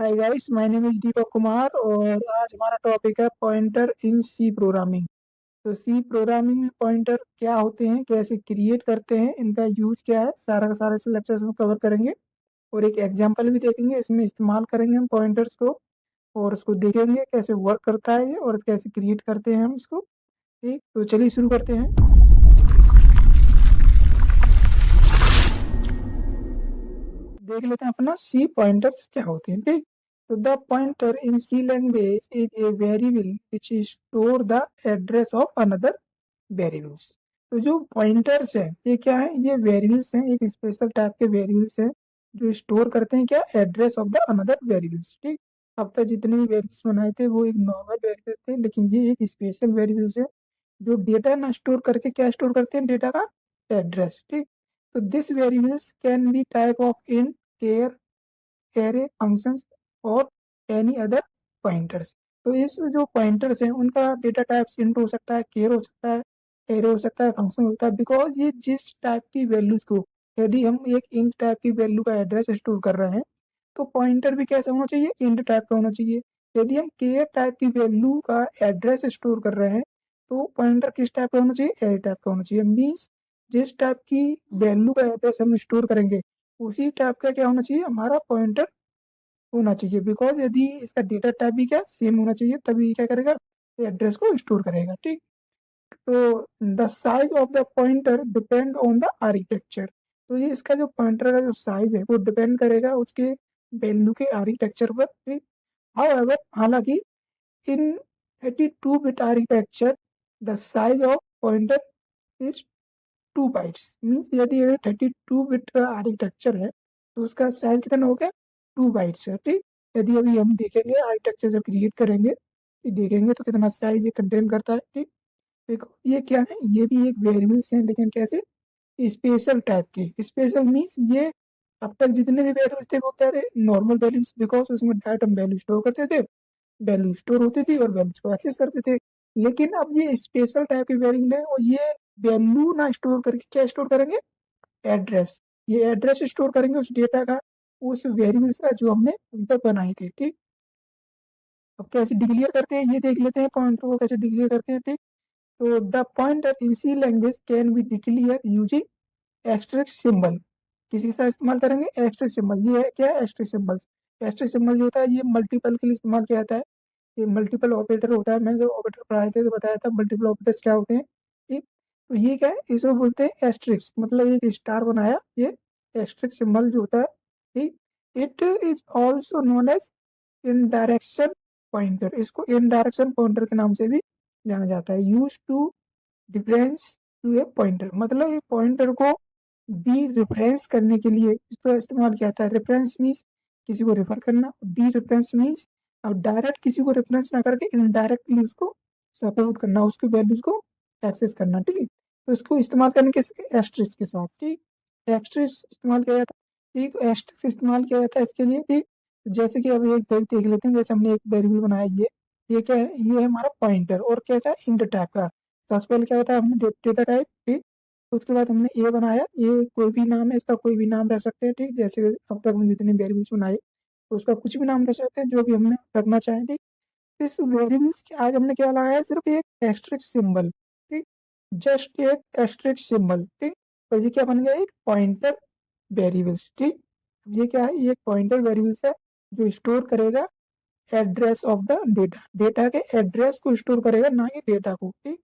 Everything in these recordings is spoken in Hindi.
Hi guys, my name is Deepak Kumar और आज हमारा टॉपिक है पॉइंटर इन सी प्रोग्रामिंग। तो सी प्रोग्रामिंग में पॉइंटर क्या होते हैं, कैसे क्रिएट करते हैं, इनका यूज क्या है, सारा का सारा इस लेक्चर्स में कवर करेंगे और एक एग्जांपल भी देखेंगे। इसमें इस्तेमाल करेंगे हम पॉइंटर्स को और उसको देखेंगे कैसे वर्क करता है ये और कैसे क्रिएट करते हैं हम इसको। ठीक, तो चलिए शुरू करते हैं। देख लेते हैं अपना सी पॉइंटर्स क्या होते हैं। ठीक, तो the pointer in C language is a variable which store the address of another variables. तो जो पॉइंटर्स हैं ये क्या है, ये वेरिएबल्स हैं, एक स्पेशल टाइप के वेरिएबल्स हैं जो स्टोर करते हैं क्या, address of the another variables. ठीक, अब तक जितने भी वेरिएबल्स बनाए थे वो एक नॉर्मल वेरिएबल थे, लेकिन ये एक स्पेशल वेरिएबल्स है जो डेटा ना स्टोर करके क्या स्टोर करते हैं, डेटा का एड्रेस। ठीक, तो this variables can be type of in care array functions और एनी अदर पॉइंटर्स। तो इस जो पॉइंटर्स हैं उनका डेटा टाइप इंट हो सकता है, केयर हो सकता है, एरे हो सकता है, फंक्शन होता है। बिकॉज ये जिस टाइप की वैल्यूज को, यदि हम एक इंट टाइप की वैल्यू का एड्रेस स्टोर कर रहे हैं तो पॉइंटर भी कैसा होना चाहिए, इंट टाइप का होना चाहिए। यदि हम केयर टाइप की वैल्यू का एड्रेस स्टोर कर रहे हैं तो पॉइंटर किस टाइप का होना चाहिए, एरे टाइप का होना चाहिए। मीन्स जिस टाइप की वैल्यू का एड्रेस हम स्टोर करेंगे उसी टाइप का क्या होना चाहिए, हमारा पॉइंटर होना चाहिए। बिकॉज यदि इसका डेटा टाइप भी क्या सेम होना चाहिए तभी क्या करेगा, एड्रेस को स्टोर करेगा। ठीक, तो the size of the pointer depend on the architecture. तो ये इसका जो पॉइंटर का जो साइज है वो डिपेंड करेगा उसके वैल्यू के आर्किटेक्चर पर। ठीक, हाउएवर हालांकि इन 32 bit architecture the size of pointer is 2 bytes. Means यदि ये 32 बिट का आर्किटेक्चर है तो उसका साइज कितना हो गया, 2 बाइट्स है। ठीक, यदि अभी हम देखेंगे आर्किटेक्चर जब क्रिएट करेंगे तो देखेंगे तो कितना साइज ये कंटेन करता है। ठीक, देखो ये क्या है, ये भी एक वेरिएबल्स है लेकिन कैसे, स्पेशल टाइप के। स्पेशल मीन्स ये अब तक जितने भी वैल्यूज थे वो क्या थे, नॉर्मल वैल्यूज। बिकॉज उसमें डायरेक्ट हम वैल्यू स्टोर करते थे, वैल्यू स्टोर होती थी और वैल्यूज को एक्सेस करते थे। लेकिन अब ये स्पेशल टाइप की वेरिएबल है और ये वैल्यू ना स्टोर करके क्या स्टोर करेंगे, एड्रेस। ये एड्रेस स्टोर करेंगे उस डेटा का, उस वेरिएबल्स का जो हमने अभी तक बनाई थी। ठीक, अब कैसे डिक्लेयर करते हैं ये देख लेते हैं, पॉइंटर को कैसे डिक्लेयर करते हैं। ठीक, तो the pointer in C language can be declare using asterisk symbol. किसी का इस्तेमाल करेंगे, एस्टेरिस्क सिंबल। ये है क्या, एस्टेरिस्क सिंबल। एस्टेरिस्क सिंबल जो होता है ये मल्टीपल के लिए इस्तेमाल किया जाता है। ये मल्टीपल ऑपरेटर होता है, मैंने जब ऑपरेटर पढ़ाए थे तो बताया था मल्टीपल ऑपरेटर्स क्या होते हैं। ठीक, तो ये क्या है, इसको बोलते हैं एस्टेरिस्क, मतलब एक स्टार बनाया, ये एस्टेरिस्क सिंबल जो होता है। ठीक, it is also known as indirection pointer. इसको इनडायरेक्शन पॉइंटर के नाम से भी जाना जाता है। Use to difference to a pointer, मतलब एक पॉइंटर को डी रेफरेंस करने के लिए इसका इस्तेमाल किया जाता है। रेफरेंस मीन्स किसी को रेफर करना, डी रेफरेंस मीन्स अब डायरेक्ट किसी को रेफरेंस ना करके इनडायरेक्टली उसको सपोर्ट करना, उसके वैल्यूज को एक्सेस करना। ठीक है, तो इसको इस्तेमाल करने के एस्ट्रिक्स के साथ। ठीक, एस्ट्रिक्स इस्तेमाल किया जाता है। ठीक, एस्ट्रिक्स इस्तेमाल किया जाता है इसके लिए। ठीक, जैसे कि अब एक देख लेते हैं, जैसे हमने एक वेरिएबल बनाया, ये क्या है, ये है हमारा पॉइंटर और कैसा है, इंट टाइप का। सबसे पहले क्या होता है, हमने डेटा टाइप। ठीक, उसके बाद हमने ए बनाया, ये कोई भी नाम है, इसका कोई भी नाम रख सकते हैं। ठीक, जैसे अब तक हम जितने वेरिएबल्स बनाए तो उसका कुछ भी नाम रख सकते हैं जो भी हमने रखना चाहें। ठीक, इस वेरिएबल्स के आज हमने क्या लगाया है, सिर्फ एक एस्टेरिस्क सिंबल। ठीक, जस्ट एक एस्टेरिस्क सिंबल। ठीक, तो ये क्या बन गया, एक पॉइंटर वेरिएबल्स। ठीक, ये क्या है, ये एक पॉइंटर वेरिएबल्स है जो स्टोर करेगा address of the data. Data के एड्रेस को स्टोर करेगा, ना कि डेटा को। ठीक,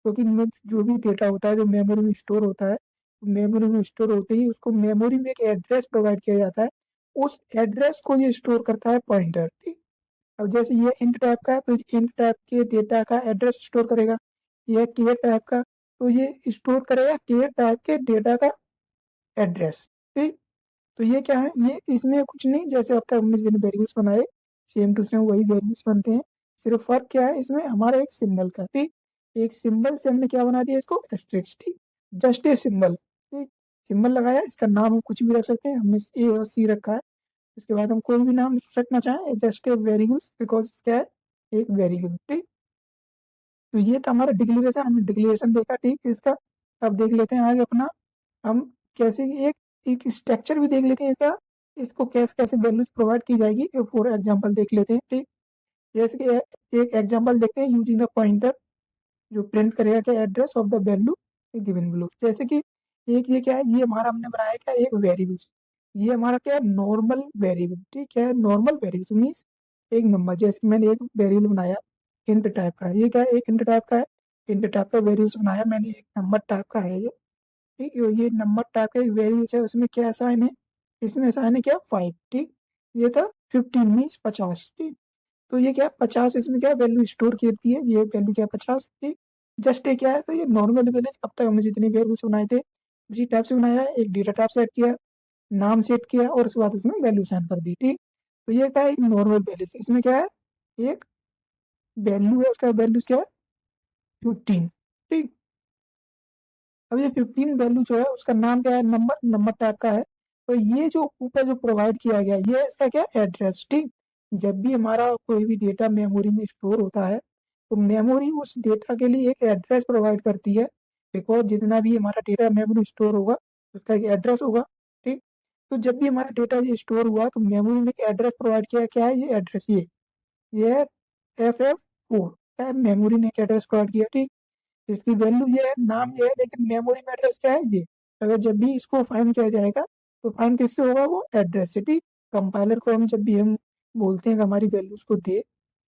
क्योंकि जो भी डेटा होता है जो मेमोरी में स्टोर होता है, मेमोरी में स्टोर होते ही उसको मेमोरी में एक एड्रेस प्रोवाइड किया जाता है, उस एड्रेस को ये स्टोर करता है पॉइंटर। ठीक, अब जैसे ये इंट टाइप का है तो इंट टाइप के डेटा का एड्रेस स्टोर करेगा। ये केयर टाइप का तो ये स्टोर करेगा केयर टाइप के डेटा का एड्रेस। ठीक, तो ये क्या है, ये इसमें कुछ नहीं, जैसे अब तक हमने जितने वेरिएबल्स बनाए सेम टू सेम वही वेरिएबल्स बनते हैं। सिर्फ फर्क क्या है इसमें, हमारा एक सिंबल का। ठीक, एक सिंबल से हमने क्या बना दिया, इसको एस्टेरिस्क। ठीक, जस्ट ए सिंबल। ठीक, सिंबल लगाया, इसका नाम हम कुछ भी रख सकते हैं, हमने ए और सी रखा है। इसके बाद हम कोई भी नाम रखना चाहें, जस्ट ए वेरिएबल्स, बिकॉज क्या है, एक वेरिएबल। ठीक, तो ये था हमारा डिक्लेरेशन, हमने डिक्लेरेशन देखा। ठीक, इसका अब देख लेते हैं आगे अपना, हम कैसे एक स्ट्रक्चर भी देख लेते हैं इसका इसको कैसे कैसे वैल्यूज प्रोवाइड की जाएगी, फॉर एग्जाम्पल देख लेते हैं। ठीक, जैसे कि एक एग्जाम्पल देखते हैं, यूजिंग द पॉइंटर जो प्रिंट करेगा क्या, address of the value given below. जैसे कि एक ये क्या है, ये हमारा हमने बनाया क्या, एक वेरिएबल्स, ये हमारा क्या है, नॉर्मल वेरिएबल। ठीक है, नॉर्मल वेरिएबल्स मीन्स एक नंबर। जैसे कि मैंने एक वेरिएबल बनाया इंट टाइप का, ये क्या है, एक इंट टाइप का है, इंट टाइप का वेरिएबल्स बनाया मैंने, एक नंबर टाइप का है ये। ठीक है, ये नंबर टाइप का एक वेरिएबल्स है, उसमें क्या साइन है, इसमें साइन है क्या, 5। ठीक, ये था 15 मीन्स 50। ठीक, तो ये क्या है 50, इसमें क्या वैल्यू स्टोर की होती है, ये वैल्यू क्या है 50। ठीक, जस्ट एक क्या है, तो ये नॉर्मल वैल्यू, अब तक हमने जितने वेरिएबल्स बनाए थे उसी टाइप से बनाया है। एक डेटा टाइप सेट किया, नाम सेट किया, और उसके बाद उसमें वैल्यू साइन कर दी। ठीक, तो ये क्या है, एक नॉर्मल वैल्यू, इसमें क्या है, एक वैल्यू है, उसका वैल्यू क्या है 15। ठीक, अब ये 15 वैल्यू जो है उसका नाम क्या है, नंबर, नंबर टाइप का है। तो ये जो ऊपर जो प्रोवाइड किया गया ये है इसका क्या, एड्रेस। ठीक, जब भी हमारा कोई भी डेटा मेमोरी में स्टोर होता है तो मेमोरी उस डेटा के लिए एक एड्रेस प्रोवाइड करती है, बिकॉज जितना भी हमारा डेटा मेमोरी स्टोर होगा उसका एक एड्रेस होगा। ठीक, तो जब भी हमारा डेटा ये स्टोर हुआ तो मेमोरी में एक एड्रेस प्रोवाइड किया, क्या है ये एड्रेस, ये है FF4, क्या है, मेमोरी ने एक एड्रेस प्रोवाइड किया। ठीक, इसकी वैल्यू ये है, नाम ये है, लेकिन मेमोरी में एड्रेस क्या है ये। अगर जब भी इसको फाइंड किया जाएगा तो फाइंड किससे होगा, वो एड्रेस से। ठीक, कंपाइलर को हम जब भी हम बोलते हैं कि हमारी वैल्यूज को दे,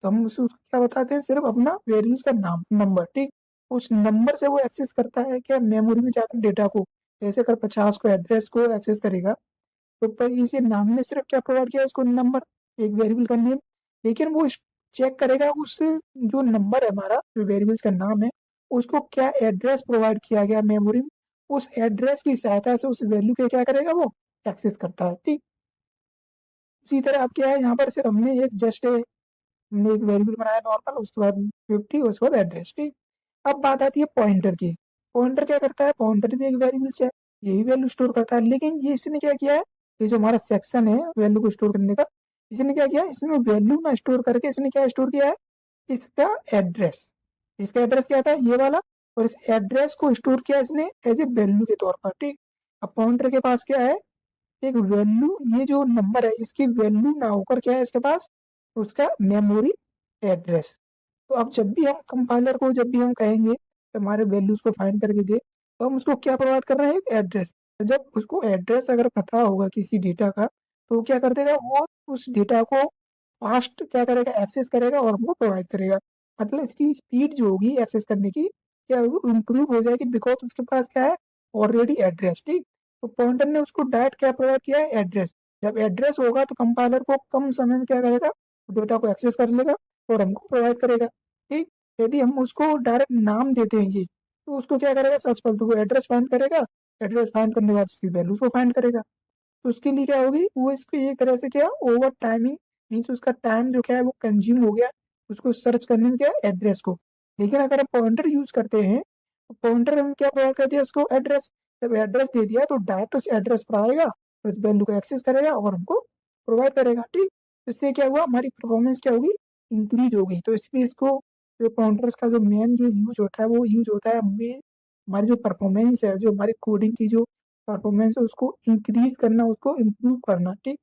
तो हम उसको क्या बताते हैं, सिर्फ अपना वैल्यूज का नाम, नंबर। ठीक, उस नंबर से वो एक्सेस करता है क्या, मेमोरी में जाकर डेटा को। जैसे अगर 50 को एड्रेस को एक्सेस करेगा तो पर इसे नाम ने सिर्फ क्या प्रोवाइड किया, उसको नंबर, एक वेरिएबल का नेम। लेकिन वो चेक करेगा उस जो नंबर है हमारा, जो वेरिएबल्स का नाम है, उसको क्या एड्रेस प्रोवाइड किया गया मेमोरी में, उस एड्रेस की सहायता से उस वैल्यू के क्या करेगा, वो एक्सेस करता है। ठीक, उसी तरह अब क्या है, यहाँ पर सिर्फ हमने एक जस्ट हमने एक वेरिएबल बनाया नॉर्मल, उसके बाद 50, उसके बाद एड्रेस। ठीक, अब बात आती है पॉइंटर की। पॉइंटर क्या करता है, पॉइंटर भी एक वेरिएबल है, यही वैल्यू स्टोर करता है, लेकिन ये इसने क्या किया है, ये जो हमारा सेक्शन है वैल्यू को स्टोर करने का, इसने क्या किया, इसमें वैल्यू ना स्टोर करके इसने क्या स्टोर किया है, इसका एड्रेस। इसका एड्रेस क्या था, ये वाला, और इस एड्रेस को स्टोर किया इसने एज ए वैल्यू के तौर पर। ठीक, अब पॉइंटर के पास क्या है, एक वैल्यू, ये जो नंबर है इसकी वैल्यू ना होकर क्या है इसके पास, उसका मेमोरी एड्रेस। तो अब जब भी हम कंपाइलर को जब भी हम कहेंगे कि हमारे वैल्यूज को फाइंड करके दे, तो हम उसको क्या प्रोवाइड कर रहे हैं, एक एड्रेस। तो जब उसको एड्रेस अगर पता होगा किसी डेटा का, तो वो क्या कर देगा, वो उस डेटा को फास्ट क्या करेगा, एक्सेस करेगा और हमको प्रोवाइड करेगा। मतलब इसकी स्पीड जो होगी एक्सेस करने की, क्या होगी, इम्प्रूव हो जाएगी, बिकॉज उसके पास क्या है, ऑलरेडी एड्रेस। ठीक, तो पॉइंटर ने उसको डायरेक्ट क्या प्रोवाइड किया है, एड्रेस। जब एड्रेस होगा तो कंपाइलर को कम समय में क्या करेगा, डेटा को एक्सेस कर लेगा और हमको प्रोवाइड करेगा। ठीक, यदि हम उसको डायरेक्ट नाम देते हैं ये, तो उसको क्या करेगा, सबसे पहले तो वो एड्रेस फाइंड करेगा, एड्रेस फाइंड करने के बाद उसकी वैल्यूज को फाइंड करेगा। तो उसके लिए क्या होगी, वो इसको एक तरह से क्या, ओवर टाइमिंग मीन्स उसका टाइम जो क्या है वो कंज्यूम हो गया उसको सर्च करने में, क्या एड्रेस को। लेकिन अगर हम पॉइंटर यूज करते हैं तो पॉइंटर हम क्या प्रोवाइड करते हैं, उसको एड्रेस। जब एड्रेस दे दिया तो डायरेक्ट उस एड्रेस पर आएगा, तो उस वैल्यू को एक्सेस करेगा और हमको प्रोवाइड करेगा। ठीक, इससे क्या हुआ, हमारी परफॉर्मेंस क्या होगी, इंक्रीज होगी। तो इसलिए इसको जो पॉइंटर्स का जो मेन जो यूज होता है वो यूज होता है हमें, हमारी जो परफॉर्मेंस है, जो हमारी कोडिंग की जो परफॉर्मेंस है उसको इंक्रीज करना, उसको इम्प्रूव करना। ठीक,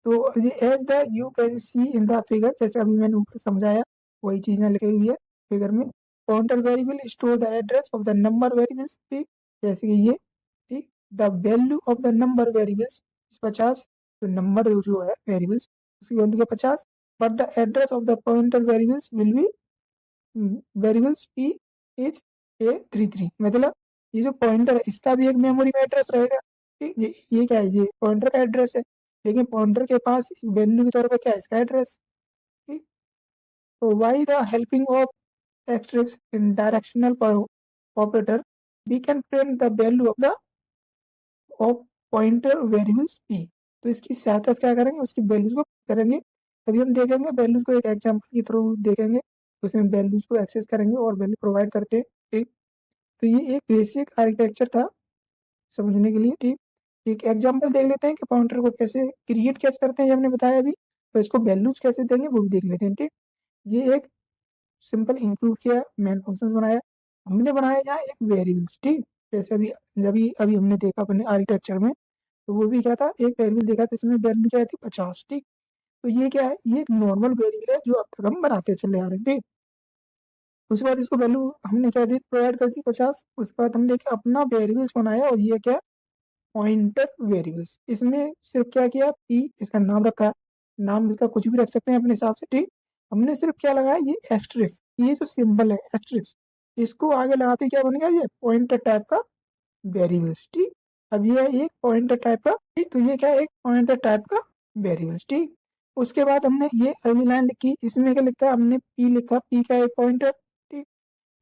तो as the you can see in the figure, जैसे अभी मैंने ऊपर समझाया वही चीज यहाँ लिखी हुई है फिगर में। Pointer variable store the address of the number variables. ठीक, जैसे कि ये। ठीक, the value of the number variables 50, तो नंबर जो है वेरिएबल्स उसकी वैल्यू है 50, but the address of the pointer variables will be variables p is a33। मतलब ये जो पॉइंटर है इसका भी एक मेमोरी में एड्रेस रहेगा। ठीक, ये क्या है, ये पॉइंटर का एड्रेस है, लेकिन पॉइंटर के पास वैल्यू के तौर पर क्या है, इसका एड्रेस। ठीक, तो why the helping of asterisk in directional operator we can print the value of pointer variables p। तो इसकी सहायता से क्या करेंगे, उसकी वैल्यूज को करेंगे। तभी हम देखेंगे वैल्यूज को, एक एग्जाम्पल के थ्रू देखेंगे, उसमें वैल्यूज को एक्सेस करेंगे और वैल्यू प्रोवाइड करते हैं। ठीक, तो ये एक बेसिक आर्किटेक्चर था समझने के लिए। ठीक, एक एग्जांपल देख लेते हैं कि पॉइंटर को कैसे क्रिएट कैसे करते हैं, ये हमने बताया अभी। तो इसको वैल्यूज कैसे देंगे वो भी देख लेते हैं। ठीक, ये एक सिंपल इंक्लूड किया, मेन फंक्शन बनाया, हमने बनाया यहाँ एक वेरिएबल्स। ठीक, जैसे अभी अभी अभी हमने देखा अपने आर्किटेक्चर में, तो वो भी क्या था, एक वेरिएबल देखा था, इसमें वैल्यू क्या थी 50, ठीक। तो ये क्या है, ये एक नॉर्मल वेरिएबल है जो अब तक हम बनाते चले आ रहे हैं, ठीक। उसके बाद इसको वैल्यू हमने क्या दी, प्रोवाइड कर दी 50। उसके बाद हमने क्या अपना वेरिएबल्स बनाया, और ये क्या, पॉइंटर वेरिएबल्स। इसमें सिर्फ क्या किया, पी इसका नाम रखा है, नाम इसका कुछ भी रख सकते हैं अपने हिसाब से, ठीक। हमने सिर्फ क्या लगाया, ये एस्ट्रिक्स, ये जो सिंबल है एस्ट्रिक्स, इसको आगे लगाते क्या बनेगा, ये पॉइंटर टाइप का वेरिएबल्स, ठीक। अब ये है एक पॉइंटर टाइप का, ठीक। तो ये क्या है, एक पॉइंटर टाइप का वेरिएबल्स, ठीक। उसके बाद हमने ये अगली लाइन लिखी, इसमें क्या लिखा, हमने पी लिखा, पी का एक पॉइंटर, ठीक।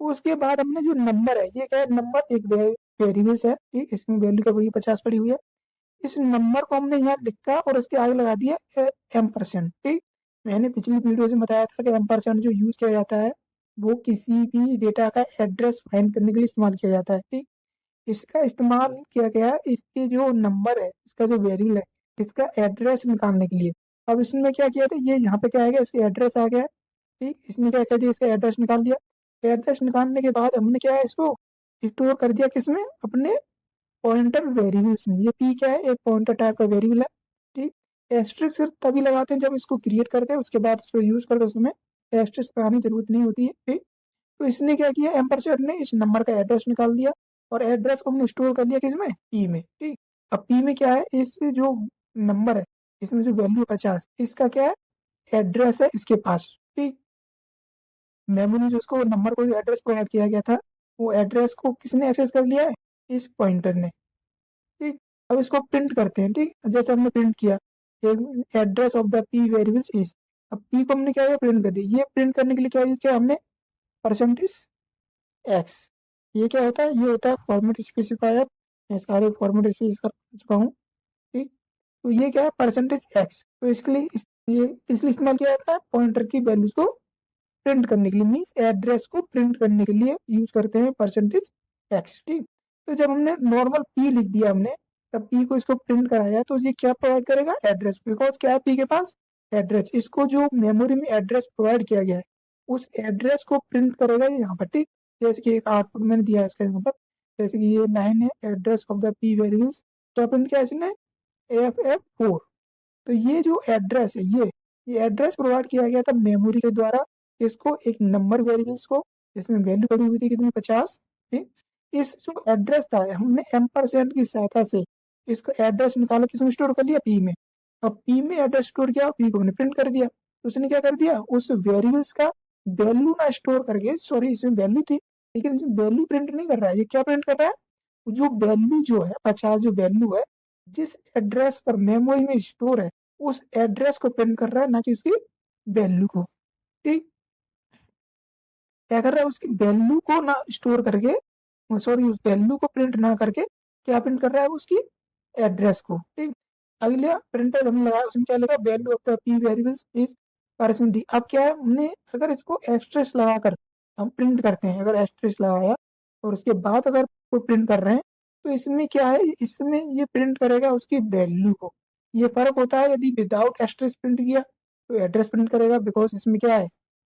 उसके बाद हमने जो नंबर है, ये क्या है, नंबर एक वेरिएबल्स है, ठीक। इसमें वैल्यू का वही 50 पड़ी हुई है। इस नंबर को हमने यहाँ लिखा और उसके आगे लगा दिया M%, ठीक। मैंने पिछली वीडियो में बताया था कि M% जो यूज किया जाता है, वो किसी भी डेटा का एड्रेस फाइंड करने के लिए इस्तेमाल किया जाता है, ठीक। इसका इस्तेमाल किया गया इसके जो नंबर है, इसका जो वेरिएबल है, इसका एड्रेस निकालने के लिए। अब इसमें क्या किया था, ये यहाँ पे क्या आ गया, इसका एड्रेस आ गया, ठीक। इसने क्या कर दिया, इसका एड्रेस निकाल दिया। एड्रेस निकालने के बाद हमने क्या है, इसको स्टोर कर दिया किसमें, अपने पॉइंटर वेरिएबल्स में। ये पी क्या है, एक पॉइंटर टाइप का वेरिएबल है, ठीक। एस्ट्रिक्स सिर्फ तभी लगाते हैं जब इसको क्रिएट करते हैं, उसके बाद उसको यूज करते समय एस्ट्रिक्स लगाने की जरूरत नहीं होती है, ठीक। तो इसने क्या किया, एम्परसेंड ने इस नंबर का एड्रेस निकाल दिया, और एड्रेस को हमने स्टोर कर लिया किसमें, पी में, ठीक। अब पी में क्या है, इस जो नंबर है, इसमें जो वैल्यू 50, इसका क्या है, एड्रेस है इसके पास, ठीक। मेमोरी जो उसको नंबर को एड्रेस प्रोवाइड किया गया था, वो एड्रेस को किसने एक्सेस कर लिया है, इस पॉइंटर ने, ठीक। अब इसको प्रिंट करते हैं, ठीक। जैसे हमने प्रिंट किया, address of the P variables is, अब पी को हमने क्या किया, प्रिंट कर दिया। ये प्रिंट करने के लिए क्या किया हमने, परसेंटेज एक्स। ये क्या होता है, ये होता है फॉर्मेट स्पेसिफायर। मैं सारे फॉर्मेट स्पेसिफायर कर चुका हूँ, ठीक। तो ये क्या है, परसेंटेज एक्स। तो इसके लिए ये इसलिए इस्तेमाल किया जाता है पॉइंटर की वैल्यूज को प्रिंट करने के लिए, मीन्स एड्रेस को प्रिंट करने के लिए यूज करते हैं परसेंटेज एक्स, ठीक। तो जब हमने नॉर्मल पी लिख दिया हमने, तब पी को इसको प्रिंट कराया, तो ये क्या प्रोवाइड करेगा, एड्रेस, बिकॉज क्या है पी के पास, एड्रेस। इसको जो मेमोरी में एड्रेस प्रोवाइड किया गया है, उस एड्रेस को प्रिंट करेगा ये यहाँ पर, ठीक। जैसे कि एक आउटपुट मैंने दिया है इसका यहाँ पर, जैसे कि ये लाइन है, address of the P variables, क्या प्रिंट किया इसने, AF4। तो ये जो एड्रेस है, ये एड्रेस प्रोवाइड किया गया था मेमोरी के द्वारा। इसको एक नंबर वेरिएबल्स को, जिसमें वैल्यू पड़ी हुई थी कितनी, 50, ठीक। इस जो एड्रेस था, हमने M% की सहायता से इसको एड्रेस निकाला, किसमें स्टोर कर लिया, पी में। अब पी में एड्रेस स्टोर किया, पी को हमने प्रिंट कर दिया। तो उसने क्या कर दिया, उस वेरिएबल्स का वैल्यू ना स्टोर करके, सॉरी इसमें वैल्यू थी, लेकिन इसमें वैल्यू प्रिंट नहीं कर रहा है, ये क्या प्रिंट कर रहा है, जो वैल्यू जो है 50, जो वैल्यू है जिस एड्रेस पर मेमोरी में स्टोर है, उस एड्रेस को प्रिंट कर रहा है, ना कि उसकी वैल्यू को, ठीक। क्या कर रहा है, उसकी वैल्यू को ना स्टोर करके, सॉरी उस वैल्यू को प्रिंट ना करके क्या प्रिंट कर रहा है, उसकी एड्रेस को, ठीक। अगला प्रिंटर हमने लगाया, उसमें क्या लगा, value of the P variables is percent D. अब क्या है, हमने अगर इसको एस्ट्रेस लगाकर हम प्रिंट करते हैं, अगर एस्ट्रेस लगाया और उसके बाद अगर कोई प्रिंट कर रहे हैं, तो इसमें क्या है, इसमें ये प्रिंट करेगा उसकी वैल्यू को। ये फर्क होता है, यदि विदाउट एस्ट्रेस प्रिंट किया तो एड्रेस प्रिंट करेगा, बिकॉज इसमें क्या है,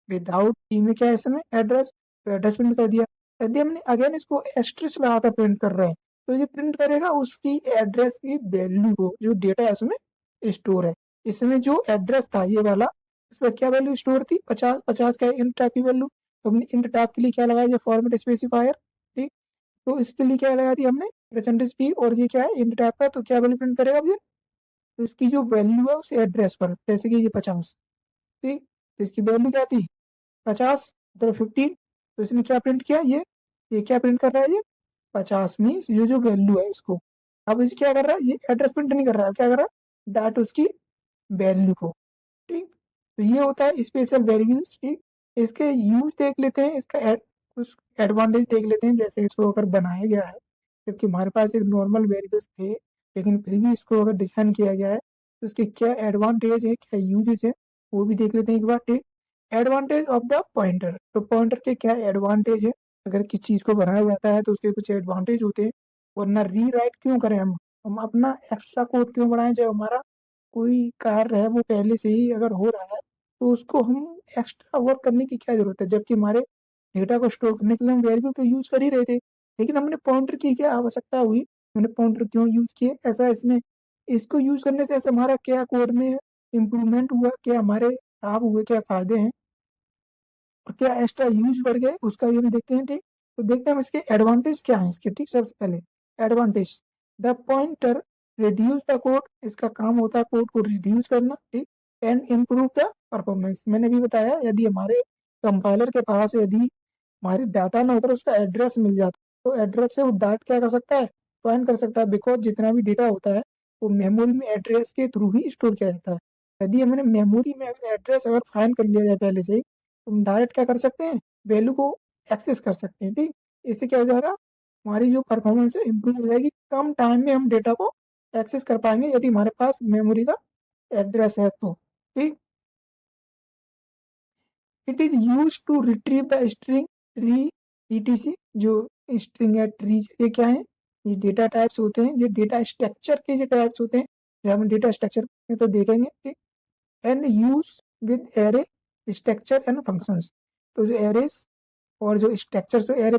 विदाउट पी में क्या है, इसमें एड्रेस, तो एड्रेस प्रिंट कर दिया। यदि हमने अगेन इसको एस्ट्रिक्स लगाकर प्रिंट कर रहे हैं, तो ये प्रिंट करेगा उसकी एड्रेस की वैल्यू को, जो डेटा है उसमें स्टोर है। इसमें जो एड्रेस था ये वाला, उसमें क्या वैल्यू स्टोर थी, 50, 50 का इंट टाइप की वैल्यू। तो हमने इंट टाइप के लिए क्या लगाया, ये फॉर्मेट स्पेसिफायर, ठीक। तो इसके लिए क्या लगा दिया हमने, परसेंटेज पी, और ये क्या है, इंट टाइप का, तो क्या वैल्यू प्रिंट करेगा अब ये, तो इसकी जो वैल्यू है उस एड्रेस पर, जैसे कि ये 50, ठीक। तो इसकी वैल्यू क्या थी, 50, मतलब 15। तो इसने क्या प्रिंट किया, ये क्या प्रिंट कर रहा है, ये 50 मीन्स ये जो वैल्यू है इसको। अब इसे क्या कर रहा है, ये एड्रेस प्रिंट नहीं कर रहा है, क्या कर रहा है, डाट उसकी वैल्यू को, ठीक। तो ये होता है स्पेशल वेरिएबल्स, ठीक। इसके यूज देख लेते हैं, इसका कुछ एडवांटेज देख लेते हैं, जैसे इसको अगर बनाया गया है, जबकि हमारे पास एक नॉर्मल वेरिएबल्स थे, लेकिन फिर भी इसको अगर डिजाइन किया गया है, तो इसके क्या एडवांटेज है, क्या यूजेज है, वो भी देख लेते हैं एक बार, ठीक। एडवांटेज ऑफ द पॉइंटर, तो पॉइंटर के क्या एडवांटेज है, अगर किसी चीज को बनाया जाता है तो उसके कुछ एडवांटेज होते हैं, वरना रीराइट क्यों करें हम अपना एक्स्ट्रा कोड क्यों बनाएं, जब हमारा कोई कार्य है वो पहले से ही अगर हो रहा है, तो उसको हम एक्स्ट्रा वर्क करने की क्या जरूरत है, जबकि हमारे डेटा को स्टोर करने के लिए हम वेरिएबल तो यूज कर ही रहे थे। लेकिन हमने पॉइंटर की क्या आवश्यकता हुई, हमने पॉइंटर क्यों यूज किए, ऐसा इसने इसको यूज करने से ऐसे हमारा क्या कोड में इम्प्रूवमेंट हुआ, क्या हमारे लाभ हुए, क्या फायदे हैं और क्या एक्स्ट्रा यूज बढ़ गए, उसका भी हम देखते हैं। ठीक, तो देखते हैं हम इसके एडवांटेज क्या है इसके। ठीक, सबसे पहले advantage, the pointer reduce the code, इसका काम होता है कोड को रिड्यूस करना। ठीक, एंड इम्प्रूव द परफॉर्मेंस, मैंने भी बताया यदि हमारे कंपाइलर के पास यदि हमारी डाटा ना होकर उसका एड्रेस मिल जाता तो एड्रेस से वो डाट क्या कर सकता है, फाइंड कर सकता है, बिकॉज जितना भी डेटा होता है वो मेमोरी में एड्रेस के थ्रू ही स्टोर किया जाता है। यदि हमने मेमोरी में एड्रेस अगर फाइंड कर लिया जाए पहले से ही, तो हम डायरेक्ट क्या कर सकते हैं, वैल्यू को एक्सेस कर सकते हैं। ठीक, इससे क्या हो जाएगा, हमारी जो परफॉर्मेंस है इंप्रूव हो जाएगी, कम टाइम में हम डेटा को एक्सेस कर पाएंगे यदि हमारे पास मेमोरी का एड्रेस है तो। ठीक, it is use to retrieve the string tree etc, जो स्ट्रिंग है ट्री, ये क्या है, ये डेटा टाइप्स होते हैं, ये डेटा स्ट्रक्चर के जो टाइप्स होते हैं, जब हम डेटा स्ट्रक्चर में तो देखेंगे। ठीक, and use with array structure and functions, तो जो एरेस और जो स्ट्रक्चर, तो एरे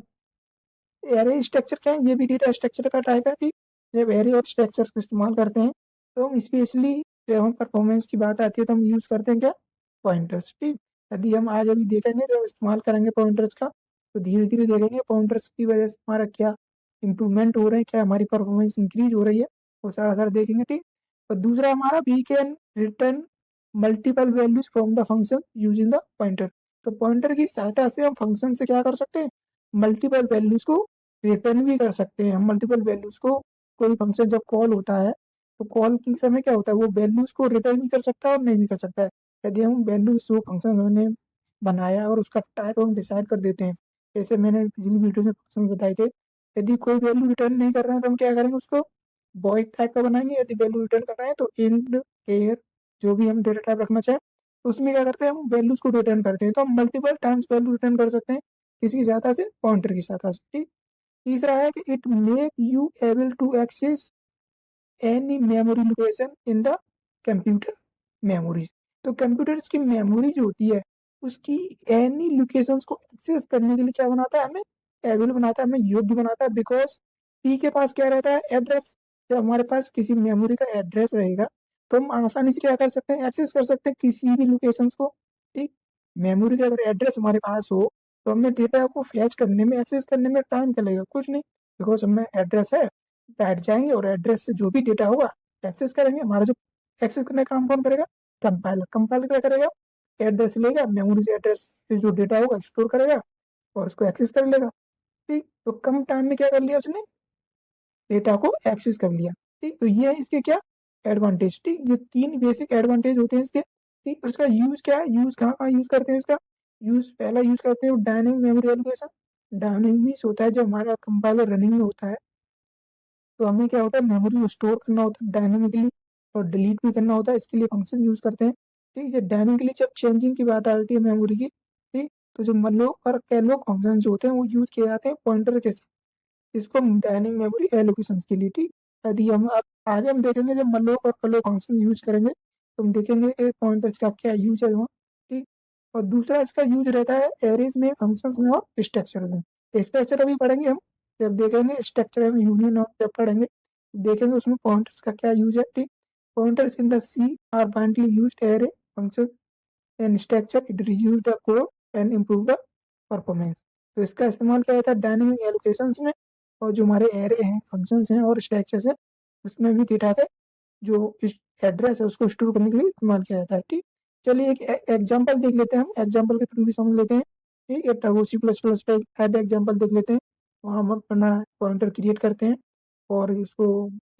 एरे स्ट्रक्चर क्या है, ये भी डेटा स्ट्रक्चर का टाइप है। ठीक, जब एरे और स्ट्रक्चर का इस्तेमाल करते हैं तो हम स्पेशली जब हम परफॉर्मेंस की बात आती है तो हम यूज करते हैं क्या, पॉइंटर्स। ठीक, यदि हम आज अभी देखेंगे जब इस्तेमाल करेंगे पॉइंटर्स का, तो धीरे धीरे देखेंगे पॉइंटर्स की वजह से हमारा क्या इंप्रूवमेंट हो रहे हैं, क्या हमारी परफॉर्मेंस इंक्रीज हो रही है, वो सारा सारा देखेंगे। ठीक, और दूसरा हमारा we can return multiple values from the function using the pointer, तो पॉइंटर की सहायता से हम फंक्शन से क्या कर सकते हैं, मल्टीपल वैल्यूज को रिटर्न भी कर सकते हैं। हम मल्टीपल वैल्यूज को, कोई फंक्शन जब कॉल होता है तो कॉल के समय क्या होता है, वो वैल्यूज को रिटर्न भी कर सकता है और नहीं भी कर सकता है। यदि हम वैल्यूज जो फंक्शन हमने बनाया और उसका टाइप हम डिसाइड कर देते हैं, जैसे मैंने पिछली वीडियो में फंक्शन बताए थे, यदि कोई वैल्यू रिटर्न नहीं कर रहे हैं तो हम क्या करेंगे, उसको वॉइड टाइप का बनाएंगे। यदि वैल्यू रिटर्न कर रहे हैं तो इंड केयर, जो भी हम डेटा टाइप रखना चाहें, तो उसमें क्या करते हैं, हम वैल्यूज को रिटर्न करते हैं। तो हम मल्टीपल टाइम्स वैल्यू रिटर्न कर सकते हैं किसकी सहायता से, पॉइंटर की सहायता से। ठीक, तीसरा है कि it make you able to access any memory location in the computer memory, तो कंप्यूटर्स की मेमोरी जो होती है उसकी एनी लोकेशंस को एक्सेस करने के लिए क्या बनाता है, हमें एबल बनाता है, हमें योग्य बनाता है। बिकॉज पी के पास क्या रहता है, एड्रेस, जब हमारे पास किसी मेमोरी का एड्रेस रहेगा तो हम आसानी से क्या कर सकते हैं, एक्सेस कर सकते हैं किसी भी लोकेशंस को। ठीक, मेमोरी का अगर एड्रेस हमारे पास हो तो हमें डेटा को फैच करने में, एक्सेस करने में टाइम क्या लगेगा, कुछ नहीं, बिकॉज हमें एड्रेस है, बैठ जाएंगे और एड्रेस से जो भी डेटा होगा एक्सेस करेंगे। हमारा जो एक्सेस करने का काम कौन करेगा, कंपाइलर। कंपाइलर क्या करेगा, एड्रेस लेगा, मेमोरी से एड्रेस से जो डेटा होगा स्टोर करेगा और उसको एक्सेस कर लेगा। ठीक, तो कम टाइम में क्या कर लिया उसने, डेटा को एक्सेस कर लिया। ठीक, तो ये है इसके क्या एडवांटेज। ठीक, ये तीन बेसिक एडवांटेज होते हैं इसके। ठीक, उसका यूज क्या है, यूज कहाँ कहाँ यूज करते हैं इसका, यूज पहला यूज करते हैं dynamic memory allocation. Dynamic means होता है जब हमारा कंपाइलर रनिंग में होता है तो हमें क्या होता है, मेमोरी को स्टोर करना होता है डायनेमिकली और डिलीट भी करना होता है, इसके लिए फंक्शन यूज करते हैं। ठीक, जब डायनेमिकली जब चेंजिंग की बात आती है मेमोरी की, ठीक, तो जो malloc और कैलोक फंक्शन जो होते हैं वो यूज किए जाते हैं पॉइंटर के साथ, इसको हम डायनेमिक मेमोरी एलोकेशन के लिए। ठीक, यदि हम अब आगे हम देखेंगे जब malloc और कैलोक फंक्शन यूज करेंगे तो हम देखेंगे कि पॉइंटर्स का क्या यूज है वहाँ। ठीक, और दूसरा इसका यूज रहता है एरेज में, फंक्शंस में और स्ट्रक्चर में। स्ट्रक्चर अभी पढ़ेंगे हम, जब देखेंगे स्ट्रक्चर में यूनियन और जब पढ़ेंगे देखेंगे उसमें पॉइंटर्स का क्या यूज है। ठीक, pointers in the C are blindly used array function and structure, it reduce the code and improve the performance. तो इसका इस्तेमाल क्या होता है डायनेमिक एलोकेशंस में, और जो हमारे एरे हैं, फंक्शंस हैं और स्ट्रक्चर्स है, उसमें भी डेटा का जो एड्रेस है उसको स्टोर करने के लिए इस्तेमाल किया जाता है। ठीक, चलिए एक एग्जांपल देख लेते हैं, हम एग्जांपल के थ्रू भी समझ लेते हैं। ठीक, एक टर्बो C++ पे ऐड एग्जांपल देख लेते हैं, वहाँ हम अपना पॉइंटर क्रिएट करते हैं और इसको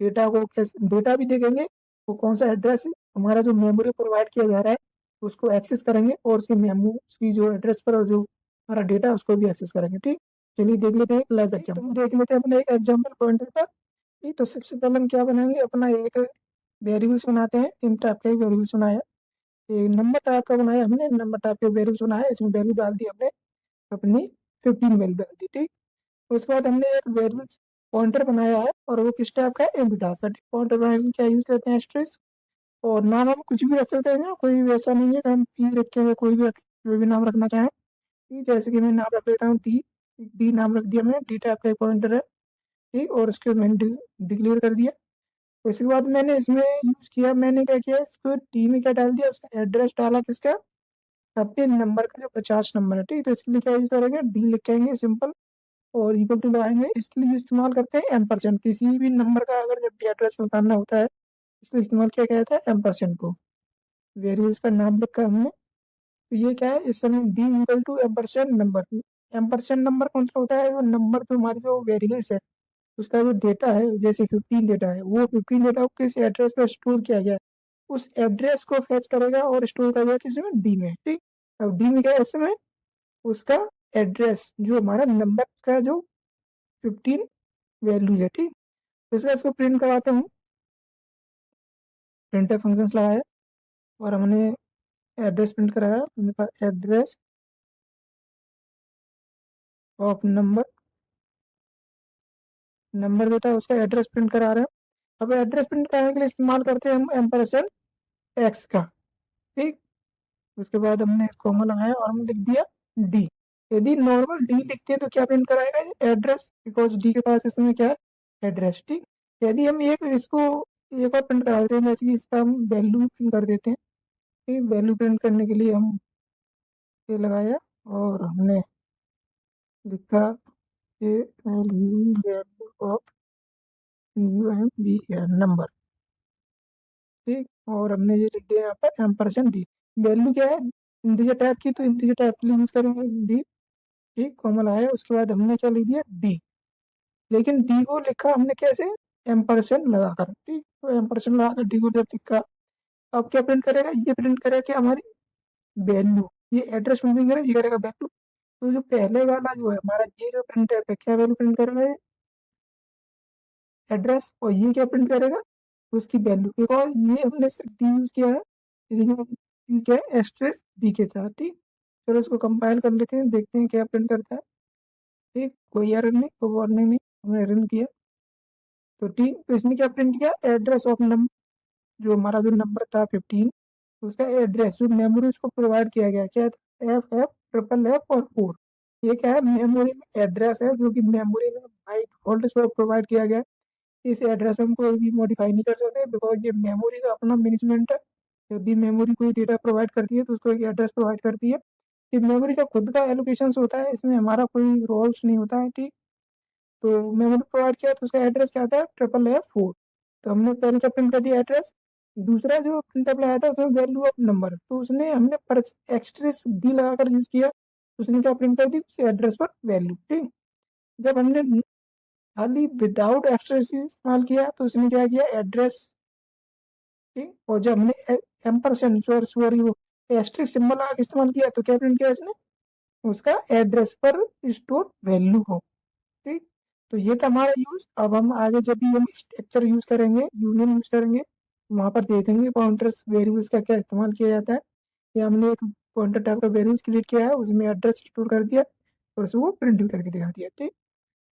डेटा को कैसे, डेटा भी देखेंगे वो कौन सा एड्रेस है हमारा जो मेमोरी प्रोवाइड किया जा रहा है उसको एक्सेस करेंगे, और उसके मेमो उसकी जो एड्रेस पर जो हमारा डेटा है उसको भी एक्सेस करेंगे। ठीक, चलिए देख लेते हैं लाइव एग्जाम्पल, देख लेते हैं अपने एक एग्जाम्पल पॉइंटर पर। ठीक, तो सबसे पहले हम क्या बनाएंगे, अपना एक वेरिएबल्स बनाते हैं, इन टाइप का एक वेरिएबल्स बनाया, एक नंबर टाइप का बनाया हमने, नंबर टाइप का वेरिएबल्स बनाया, इसमें वैल्यू डाल दी हमने अपनी 15 वैल्यू डाल दी। ठीक, उसके बाद हमने एक वेरिएबल्स पॉइंटर बनाया है और वो किस टाइप का है, एम्प्टी टाइप का। पॉइंटर बनाने के लिए क्या यूज करते हैं, एस्टेरिस्क, और नाम हम कुछ भी रख सकते हैं, कोई भी ऐसा नहीं है कि हम पी रखे हुए कोई भी नाम रखना चाहें। ठीक, जैसे कि मैं नाम रख लेता हूँ टी, डी नाम रख दिया मैंने, डी टाइप का एक पॉइंटर है। ठीक, और उसके मैंने डिक्लेयर कर दिया। तो इसके बाद मैंने इसमें यूज़ किया, मैंने क्या किया, इसको डी में क्या डाल दिया, उसका एड्रेस डाला किसका, अपने नंबर का जो 50 नंबर है, ठीक है। तो इसके लिए क्या यूज़ करेंगे, डी लिखेंगे सिंपल, और इक्वल टू लगाएंगे। इसके लिए इस्तेमाल करते हैं एम्परसेंड, किसी भी नंबर का अगर जब भी एड्रेस निकालना होता है इसलिए इस्तेमाल किया गया था एम्परसेंड को। वेरिएबल्स का नाम लिखा हमने। तो ये क्या है, इस समय D equal to ampersand number. Ampersand number कौन सा होता है, वो नंबर जो हमारी जो वेरिएबल्स है उसका जो डेटा है, जैसे 15 डेटा है, वो 15 डेटा को किस एड्रेस पर स्टोर किया गया है उस एड्रेस को फेच करेगा और स्टोर करेगा किसमें, डी में, ठीक। अब डी में क्या है, इसमें उसका एड्रेस जो हमारा नंबर का जो 15 वैल्यू है, ठीक। तो इसलिए इसको प्रिंट करवाते हूँ, प्रिंटर फंक्शंस लगाया और हमने एड्रेस प्रिंट कराया, हमने कहा एड्रेस ऑफ नंबर, नंबर देता है उसका एड्रेस प्रिंट करा रहे हैं। अब एड्रेस प्रिंट कराने के लिए इस्तेमाल करते हैं हम एम्परसेंड एक्स का, ठीक। उसके बाद हमने कॉमा लगाया और हमने लिख दिया डी। यदि नॉर्मल डी लिखते हैं तो क्या प्रिंट कराएगा, एड्रेस, बिकॉज डी के पास इसमें क्या है, एड्रेस, ठीक। यदि हम एक इसको एक और प्रिंट करा देते हैं, जैसे कि इसका हम वैल्यू प्रिंट कर देते हैं, ठीक। वैल्यू प्रिंट करने के लिए हम ये लगाया और हमने लिखा A L U value of U M B number, ठीक। और हमने ये लिख दिया यहाँ पर एम्परसेंड डी। वैल्यू क्या है, इंटीजर टाइप की, तो इंटीजर टाइप के लिए यूज करेंगे डी, ठीक। कॉमा लगाया, उसके बाद हमने क्या लिख दिया, डी। लेकिन डी को लिखा हमने कैसे, एम्परसेंड लगाकर, ठीक। तो एम्परसेंड लगाकर डी को जब लिखा, अब क्या प्रिंट करेगा, ये प्रिंट करेगा कि हमारी वैल्यू, ये एड्रेस प्रिंट करेगा, ये करेगा वैल्यू। तो जो पहले वाला जो है हमारा, ये जो प्रिंट है क्या वैल्यू प्रिंट करेगा, एड्रेस, और ये क्या प्रिंट करेगा, उसकी वैल्यू, बिकॉज ये हमने सिर्फ डी यूज किया है, लेकिन क्या है एस्ट्रेस डी के साथ, ठीक। चलो इसको कंपाइल कर लेते हैं, देखते हैं क्या प्रिंट करता है, ठीक। कोई एरर नहीं, कोई वार्निंग नहीं, हमने रन किया तो ठीक। तो इसने क्या प्रिंट किया, एड्रेस ऑफ नंबर, जो हमारा जो नंबर था 15, उसका एड्रेस जो मेमोरी उसको प्रोवाइड किया गया, क्या था, एफ एफ ट्रिपल एफ और 4। ये क्या है, मेमोरी में एड्रेस है जो कि मेमोरी में बाई डिफॉल्ट इसको प्रोवाइड किया गया है। इस एड्रेस में हम कोई भी मॉडिफाई नहीं कर सकते, बिकॉज ये मेमोरी का अपना मैनेजमेंट है। जब भी मेमोरी कोई डेटा प्रोवाइड करती है तो उसको एक एड्रेस प्रोवाइड करती है। ये मेमोरी का खुद का एलोकेशन होता है, इसमें हमारा कोई रोल्स नहीं होता है, ठीक। तो मेमोरी प्रोवाइड किया तो उसका एड्रेस क्या था, 444। तो हमने पहले क्या प्रिंट कर दिया, एड्रेस। दूसरा जो प्रिंटअप लगाया था उसमें वैल्यू ऑफ नंबर, तो उसने हमने पर एक्सट्रेस डी लगाकर यूज किया, उसने क्या प्रिंट कर दी, उस एड्रेस पर वैल्यू, ठीक। जब हमने खाली विदाउट एक्सट्रेस इस्तेमाल किया तो उसने क्या किया, एड्रेस, ठीक। और जब हमने एम्परसेंड सॉरी वो एस्ट्रिक सिंबल लगा के इस्तेमाल किया तो क्या प्रिंट किया इसने, उसका एड्रेस पर स्टोर वैल्यू हो, ठीक। तो ये था हमारा यूज। अब हम आगे जब भी हम स्ट्रक्चर यूज करेंगे, यूनियन यूज करेंगे, वहां पर देखेंगे पॉइंटर्स वेरिएबल्स का क्या इस्तेमाल किया जाता है। या हमने एक पॉइंटर टाइप का वेरिएबल्स क्रिएट किया है, उसमें एड्रेस स्टोर कर दिया और उसको प्रिंट भी करके दिखा दिया, ठीक।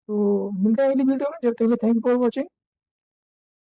तो मिलता है अगली वीडियो में, जब तक के लिए थैंक यू फॉर वॉचिंग।